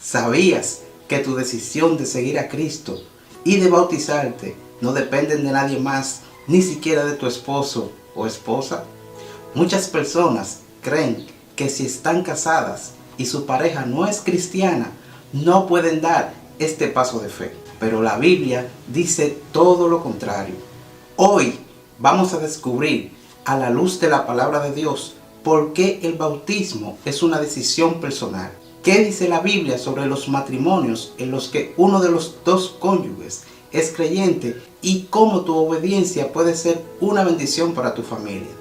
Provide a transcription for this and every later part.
¿Sabías que tu decisión de seguir a Cristo y de bautizarte no dependen de nadie más, ni siquiera de tu esposo o esposa? Muchas personas creen que si están casadas y su pareja no es cristiana, no pueden dar este paso de fe. Pero la Biblia dice todo lo contrario. Hoy vamos a descubrir, a la luz de la palabra de Dios, por qué el bautismo es una decisión personal. ¿Qué dice la Biblia sobre los matrimonios en los que uno de los dos cónyuges es creyente y cómo tu obediencia puede ser una bendición para tu familia?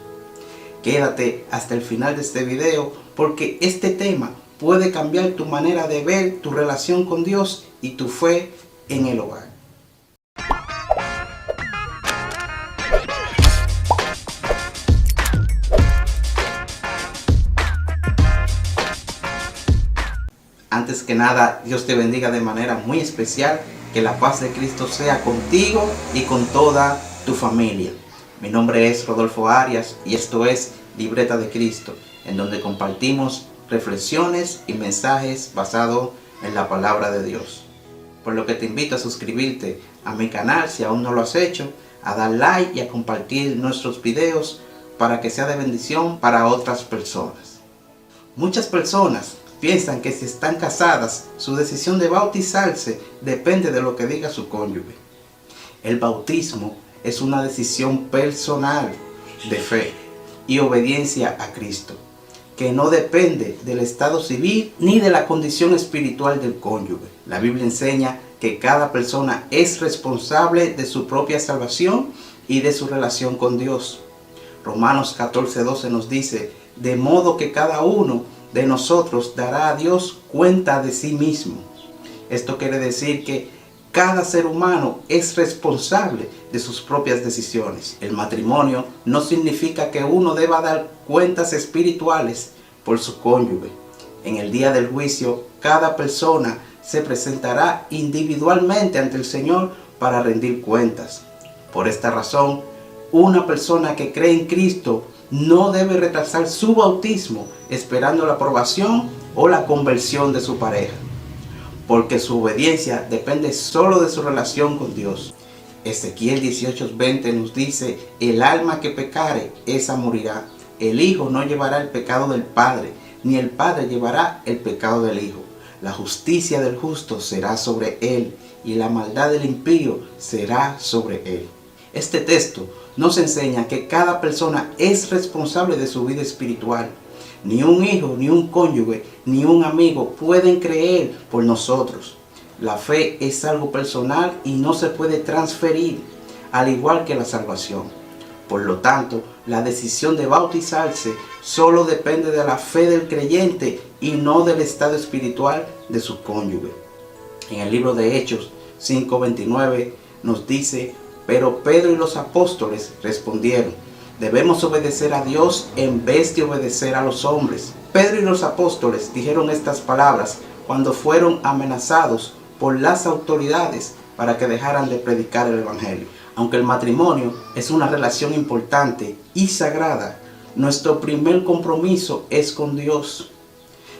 Quédate hasta el final de este video porque este tema puede cambiar tu manera de ver tu relación con Dios y tu fe en el hogar. Antes que nada, Dios te bendiga de manera muy especial. Que la paz de Cristo sea contigo y con toda tu familia. Mi nombre es Rodolfo Arias y esto es Libreta de Cristo, en donde compartimos reflexiones y mensajes basados en la palabra de Dios. Por lo que te invito a suscribirte a mi canal si aún no lo has hecho, a dar like y a compartir nuestros videos para que sea de bendición para otras personas. Muchas personas piensan que si están casadas, su decisión de bautizarse depende de lo que diga su cónyuge. El bautismo es una decisión personal de fe y obediencia a Cristo, que no depende del estado civil ni de la condición espiritual del cónyuge. La Biblia enseña que cada persona es responsable de su propia salvación y de su relación con Dios. Romanos 14:12 nos dice, de modo que cada uno de nosotros dará a Dios cuenta de sí mismo. Esto quiere decir que cada ser humano es responsable de sus propias decisiones. El matrimonio no significa que uno deba dar cuentas espirituales por su cónyuge. En el día del juicio, cada persona se presentará individualmente ante el Señor para rendir cuentas. Por esta razón, una persona que cree en Cristo no debe retrasar su bautismo esperando la aprobación o la conversión de su pareja, porque su obediencia depende solo de su relación con Dios. Ezequiel 18:20 nos dice, el alma que pecare, esa morirá. El hijo no llevará el pecado del padre, ni el padre llevará el pecado del hijo. La justicia del justo será sobre él, y la maldad del impío será sobre él. Este texto nos enseña que cada persona es responsable de su vida espiritual. Ni un hijo, ni un cónyuge, ni un amigo pueden creer por nosotros. La fe es algo personal y no se puede transferir, al igual que la salvación. Por lo tanto, la decisión de bautizarse solo depende de la fe del creyente y no del estado espiritual de su cónyuge. En el libro de Hechos 5:29 nos dice, pero Pedro y los apóstoles respondieron, debemos obedecer a Dios en vez de obedecer a los hombres. Pedro y los apóstoles dijeron estas palabras cuando fueron amenazados por las autoridades para que dejaran de predicar el evangelio. Aunque el matrimonio es una relación importante y sagrada, nuestro primer compromiso es con Dios.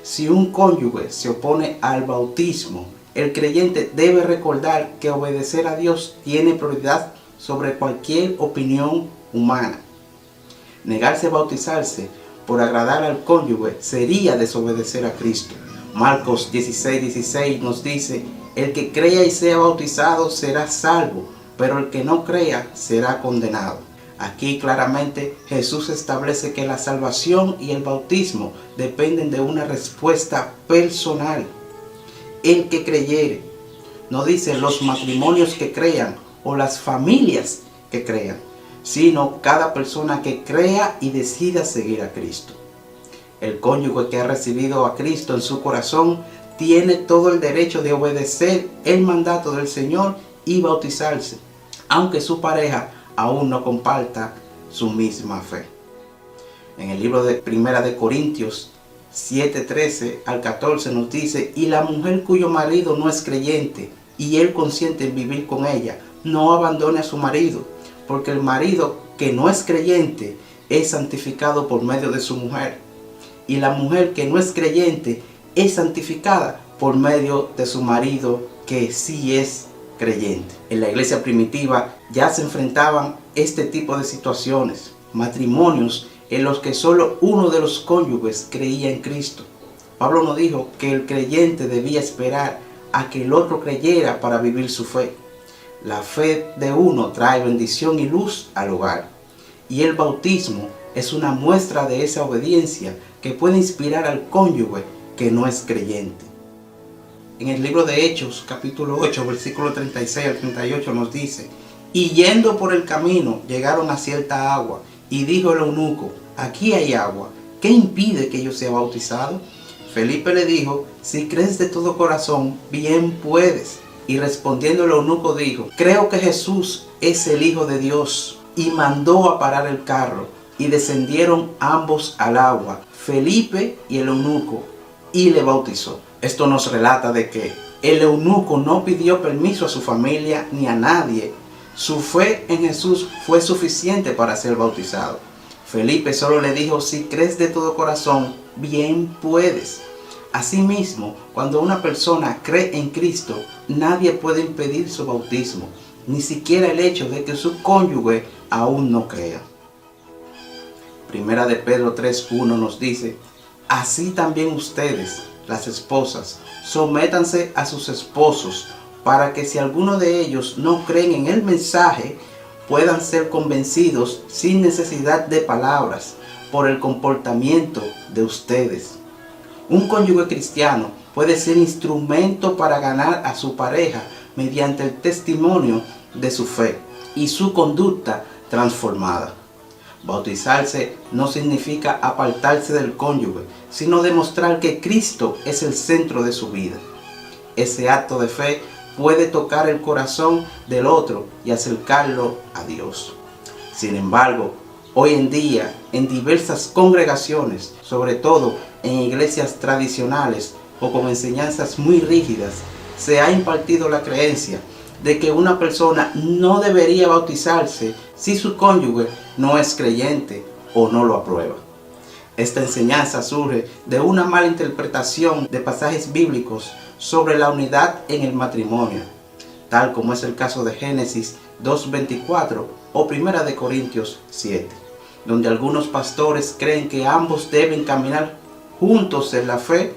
Si un cónyuge se opone al bautismo, el creyente debe recordar que obedecer a Dios tiene prioridad sobre cualquier opinión humana. Negarse a bautizarse por agradar al cónyuge sería desobedecer a Cristo. Marcos 16:16 nos dice, el que crea y sea bautizado será salvo, pero el que no crea será condenado. Aquí claramente Jesús establece que la salvación y el bautismo dependen de una respuesta personal. El que creyere, no dice los matrimonios que crean o las familias que crean, sino cada persona que crea y decida seguir a Cristo. El cónyuge que ha recibido a Cristo en su corazón tiene todo el derecho de obedecer el mandato del Señor y bautizarse, aunque su pareja aún no comparta su misma fe. En el libro de Primera de Corintios 7:13 al 14 nos dice, y la mujer cuyo marido no es creyente y él consiente en vivir con ella, no abandone a su marido, porque el marido que no es creyente es santificado por medio de su mujer, y la mujer que no es creyente es santificada por medio de su marido, que sí es creyente. En la iglesia primitiva ya se enfrentaban este tipo de situaciones, matrimonios en los que solo uno de los cónyuges creía en Cristo. Pablo nos dijo que el creyente debía esperar a que el otro creyera para vivir su fe. La fe de uno trae bendición y luz al hogar, y el bautismo es una muestra de esa obediencia que puede inspirar al cónyuge que no es creyente. En el libro de Hechos, capítulo 8, versículo 36 al 38 nos dice: y yendo por el camino llegaron a cierta agua, y dijo el eunuco: aquí hay agua, ¿qué impide que yo sea bautizado? Felipe le dijo: si crees de todo corazón, bien puedes. Y respondiendo el eunuco dijo: creo que Jesús es el Hijo de Dios. Y mandó a parar el carro, y descendieron ambos al agua, Felipe y el eunuco, y le bautizó. Esto nos relata de que el eunuco no pidió permiso a su familia ni a nadie. Su fe en Jesús fue suficiente para ser bautizado. Felipe solo le dijo: si crees de todo corazón, bien puedes. Asimismo, cuando una persona cree en Cristo, nadie puede impedir su bautismo, ni siquiera el hecho de que su cónyuge aún no crea. Primera de Pedro 3:1 nos dice: así también ustedes, las esposas, sométanse a sus esposos, para que si alguno de ellos no creen en el mensaje, puedan ser convencidos sin necesidad de palabras por el comportamiento de ustedes. Un cónyuge cristiano puede ser instrumento para ganar a su pareja mediante el testimonio de su fe y su conducta transformada. Bautizarse no significa apartarse del cónyuge, sino demostrar que Cristo es el centro de su vida. Ese acto de fe puede tocar el corazón del otro y acercarlo a Dios. Sin embargo, hoy en día, en diversas congregaciones, sobre todo en iglesias tradicionales o con enseñanzas muy rígidas, se ha impartido la creencia de que una persona no debería bautizarse si su cónyuge no es creyente o no lo aprueba. Esta enseñanza surge de una mala interpretación de pasajes bíblicos sobre la unidad en el matrimonio, tal como es el caso de Génesis 2:24 o 1 de Corintios 7, donde algunos pastores creen que ambos deben caminar juntos en la fe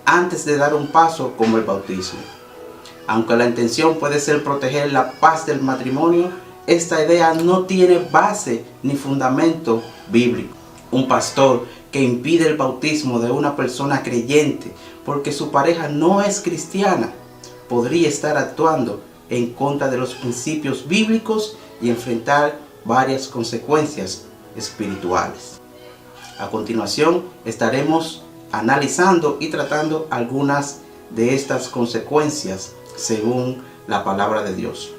antes de dar un paso como el bautismo. Aunque la intención puede ser proteger la paz del matrimonio, esta idea no tiene base ni fundamento bíblico. Un pastor que impide el bautismo de una persona creyente porque su pareja no es cristiana podría estar actuando en contra de los principios bíblicos y enfrentar varias consecuencias espirituales. A continuación estaremos analizando y tratando algunas de estas consecuencias según la palabra de Dios.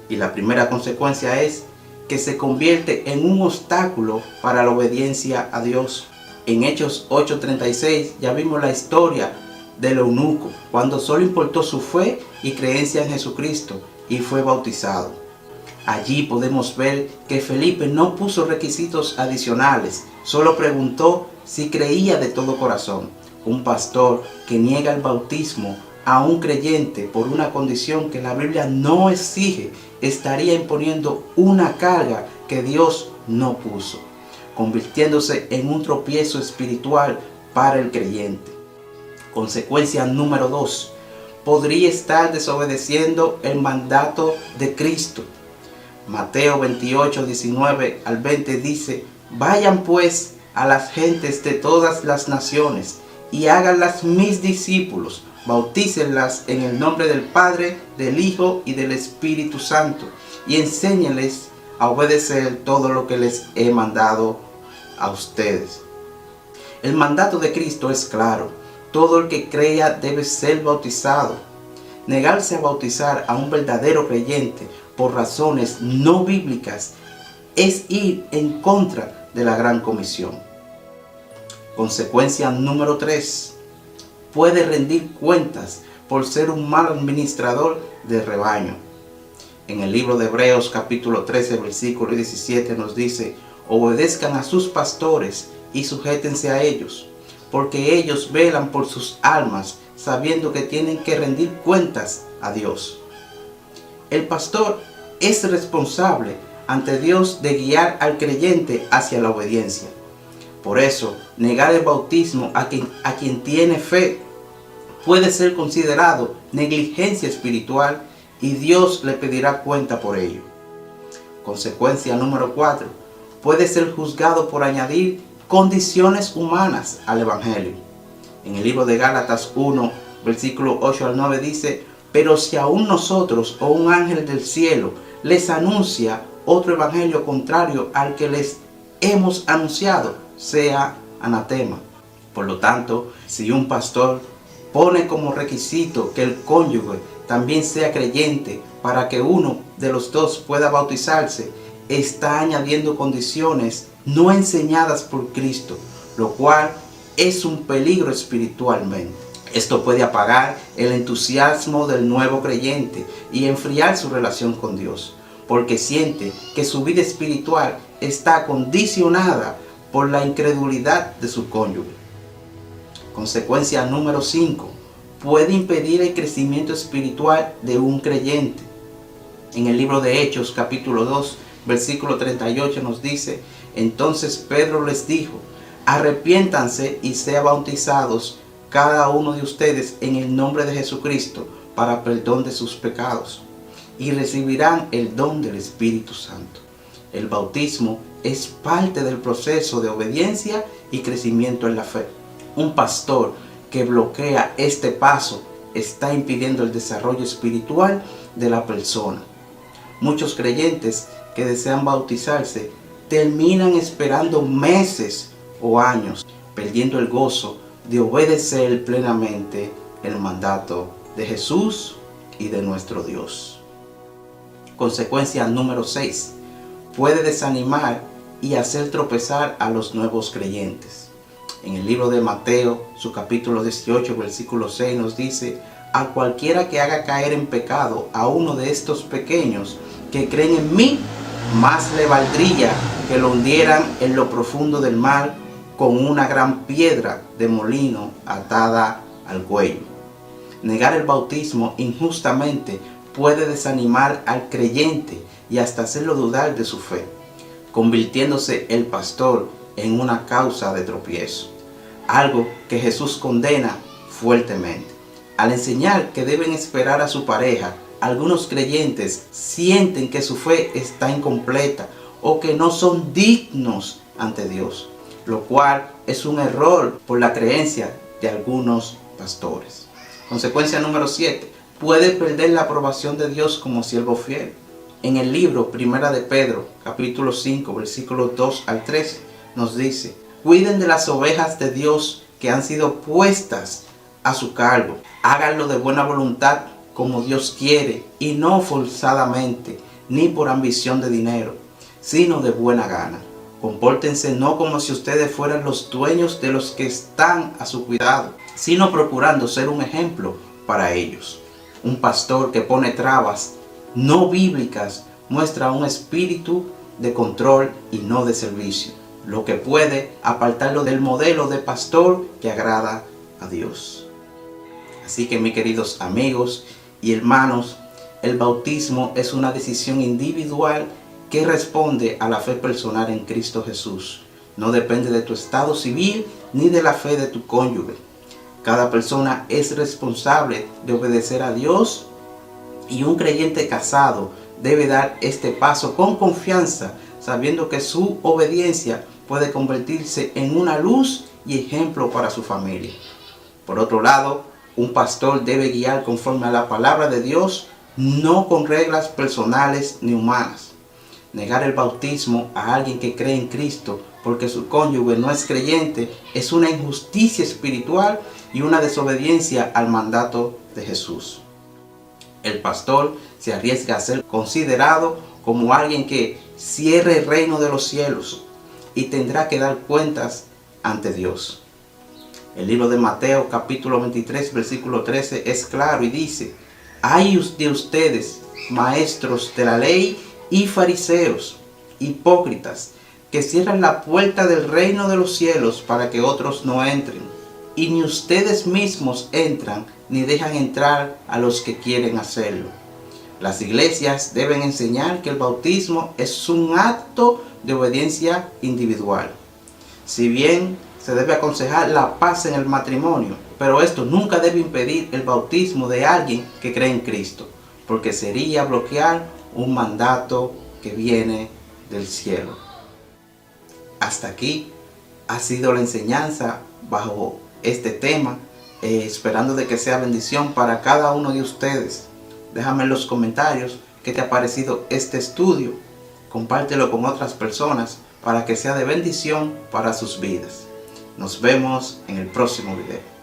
Y la primera consecuencia es que se convierte en un obstáculo para la obediencia a Dios. En Hechos 8:36 ya vimos la historia del eunuco, cuando solo importó su fe y creencia en Jesucristo y fue bautizado. Allí podemos ver que Felipe no puso requisitos adicionales, solo preguntó si creía de todo corazón. Un pastor que niega el bautismo a un creyente por una condición que la Biblia no exige, estaría imponiendo una carga que Dios no puso, convirtiéndose en un tropiezo espiritual para el creyente. Consecuencia número 2. Podría estar desobedeciendo el mandato de Cristo. Mateo 28:19 al 20 dice: vayan pues a las gentes de todas las naciones y háganlas mis discípulos. Bautícenlas en el nombre del Padre, del Hijo y del Espíritu Santo, y enséñenles a obedecer todo lo que les he mandado a ustedes. El mandato de Cristo es claro: todo el que crea debe ser bautizado. Negarse a bautizar a un verdadero creyente por razones no bíblicas es ir en contra de la gran comisión. Consecuencia número 3. Puede rendir cuentas por ser un mal administrador de rebaño. En el libro de Hebreos capítulo 13 versículo 17 nos dice: obedezcan a sus pastores y sujétense a ellos, porque ellos velan por sus almas sabiendo que tienen que rendir cuentas a Dios. El pastor es responsable ante Dios de guiar al creyente hacia la obediencia. Por eso, negar el bautismo a quien tiene fe puede ser considerado negligencia espiritual y Dios le pedirá cuenta por ello. Consecuencia número 4. Puede ser juzgado por añadir condiciones humanas al Evangelio. En el libro de Gálatas 1, versículo 8 al 9 dice: pero si aún nosotros o un ángel del cielo les anuncia otro evangelio contrario al que les hemos anunciado, sea anatema. Por lo tanto, si un pastor pone como requisito que el cónyuge también sea creyente para que uno de los dos pueda bautizarse, está añadiendo condiciones no enseñadas por Cristo, lo cual es un peligro espiritualmente. Esto puede apagar el entusiasmo del nuevo creyente y enfriar su relación con Dios, porque siente que su vida espiritual está condicionada por la incredulidad de su cónyuge. Consecuencia número 5. Puede impedir el crecimiento espiritual de un creyente. En el libro de Hechos, capítulo 2, versículo 38 nos dice: entonces Pedro les dijo: arrepiéntanse y sean bautizados cada uno de ustedes en el nombre de Jesucristo para perdón de sus pecados, y recibirán el don del Espíritu Santo. El bautismo es parte del proceso de obediencia y crecimiento en la fe. Un pastor que bloquea este paso está impidiendo el desarrollo espiritual de la persona. Muchos creyentes que desean bautizarse terminan esperando meses o años, perdiendo el gozo de obedecer plenamente el mandato de Jesús y de nuestro Dios. Consecuencia número 6. Puede desanimar y hacer tropezar a los nuevos creyentes. En el libro de Mateo, su capítulo 18, versículo 6 nos dice: a cualquiera que haga caer en pecado a uno de estos pequeños que creen en mí, más le valdría que lo hundieran en lo profundo del mar con una gran piedra de molino atada al cuello. Negar el bautismo injustamente puede desanimar al creyente y hasta hacerlo dudar de su fe, convirtiéndose el pastor en una causa de tropiezo, algo que Jesús condena fuertemente. Al enseñar que deben esperar a su pareja, algunos creyentes sienten que su fe está incompleta o que no son dignos ante Dios, lo cual es un error por la creencia de algunos pastores. Consecuencia número 7. Puede perder la aprobación de Dios como siervo fiel. En el libro Primera de Pedro, capítulo 5, versículos 2 al 3, nos dice: cuiden de las ovejas de Dios que han sido puestas a su cargo. Háganlo de buena voluntad como Dios quiere y no forzadamente, ni por ambición de dinero, sino de buena gana. Compórtense no como si ustedes fueran los dueños de los que están a su cuidado, sino procurando ser un ejemplo para ellos. Un pastor que pone trabas no bíblicas muestra un espíritu de control y no de servicio, lo que puede apartarlo del modelo de pastor que agrada a Dios. Así que, mis queridos amigos y hermanos, el bautismo es una decisión individual que responde a la fe personal en Cristo Jesús. No depende de tu estado civil ni de la fe de tu cónyuge. Cada persona es responsable de obedecer a Dios, y un creyente casado debe dar este paso con confianza, sabiendo que su obediencia puede convertirse en una luz y ejemplo para su familia. Por otro lado, un pastor debe guiar conforme a la palabra de Dios, no con reglas personales ni humanas. Negar el bautismo a alguien que cree en Cristo porque su cónyuge no es creyente es una injusticia espiritual y una desobediencia al mandato de Jesús. El pastor se arriesga a ser considerado como alguien que cierre el reino de los cielos y tendrá que dar cuentas ante Dios. El libro de Mateo capítulo 23 versículo 13 es claro y dice: ay de ustedes, maestros de la ley y fariseos, hipócritas, que cierran la puerta del reino de los cielos para que otros no entren. y ni ustedes mismos entran ni dejan entrar a los que quieren hacerlo. Las iglesias deben enseñar que el bautismo es un acto de obediencia individual. Si bien se debe aconsejar la paz en el matrimonio, pero esto nunca debe impedir el bautismo de alguien que cree en Cristo, porque sería bloquear un mandato que viene del cielo. Hasta aquí ha sido la enseñanza bajo este tema, esperando de que sea bendición para cada uno de ustedes. Déjame en los comentarios qué te ha parecido este estudio. Compártelo con otras personas para que sea de bendición para sus vidas. Nos vemos en el próximo video.